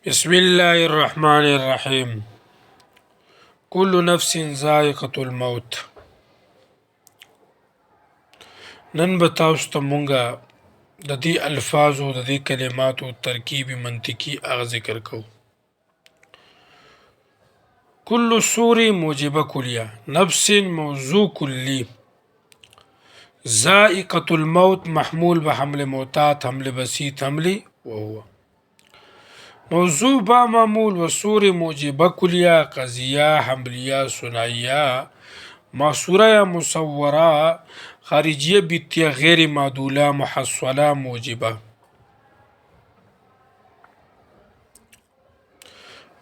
بسم الله الرحمن الرحیم. کل نفس ذائقة الموت. نن به تاسو ته مونږه د دې الفاظو د دې کلماتو ترکیبي منطقي هغه ذکر کوو. کل سور موجبه کلیه، نفس موضوع کلی، ذائقة الموت محمول به حمل معتاد، حمل بسيط، حمل وهو موضوع با معمول و سور موجبه کلیه، قضیه، حملیه، ثنائیه، محصوره یا مصوره، خارجیه، بیتیه، غیر معدوله، محصوله، موجبه.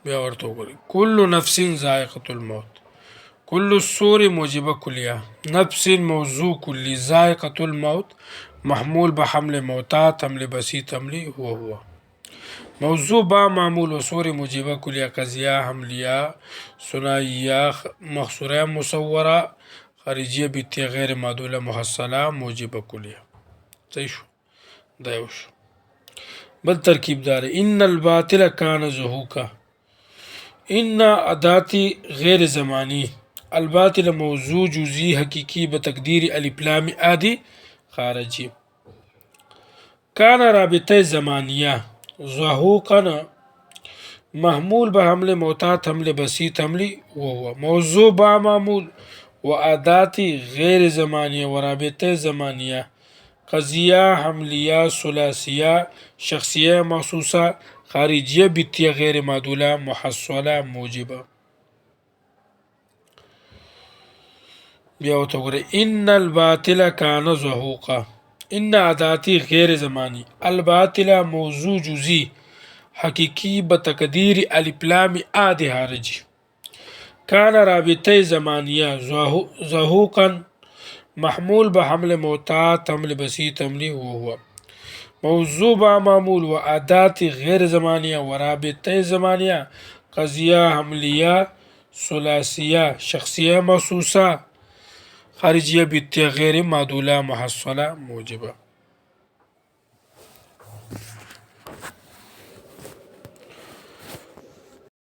بیا ورته وګورئ. کل نفس ذائقة الموت، کل السور موجبه کلیه، نفس موضوع کلی، ذائقة الموت محمول به حمل معتاد، حمل بسيط، حمل هو موضوع با معمول و سور موجبه کلیه، قضیه، حملیه، ثنائیه، محصوره، مصوره، خارجیه، بیتیه، غیر معدوله، محصله، موجبه کلیه. صحیح شو؟ دا یو شو. بل ترکیب دار ان الباطل کان زهوقا. ان اداتی غیر زمانی، الباطل موضوع جزئی حقیقی بتقدیر الف لام عادی خارجی. کان رابطه زمانیه، زهوقا محمول به حمل معتاد، حمل بسيط، حمل وهو موضوع با معمول و اداتی غیر زمانیه و رابطه زمانیه، قضیه، حملیه، ثلاثیه، شخصیه مخصوصه، خارجیه، بیتیه، غیر معدوله، محصوله، موجبه. بیا ورته وګورئ. ان الباطل کان زهوقا. ان اداتی غیر زمانی، الباطل موضوع جزئی حقیقی بتقدیر الف لام عادی خارجی. کان رابطه زمانیه، زهوقا محمول به حمل معتاد، حمل بسيط، حمل وهو موضوع با معمول و ادات غیر زمانیه و رابطه زمانیه، قضیه، حملیه، ثلاثیه، شخصیه مخصوصه، خارجیه، بیتیه، غیر معدوله، محصوله، موجبه.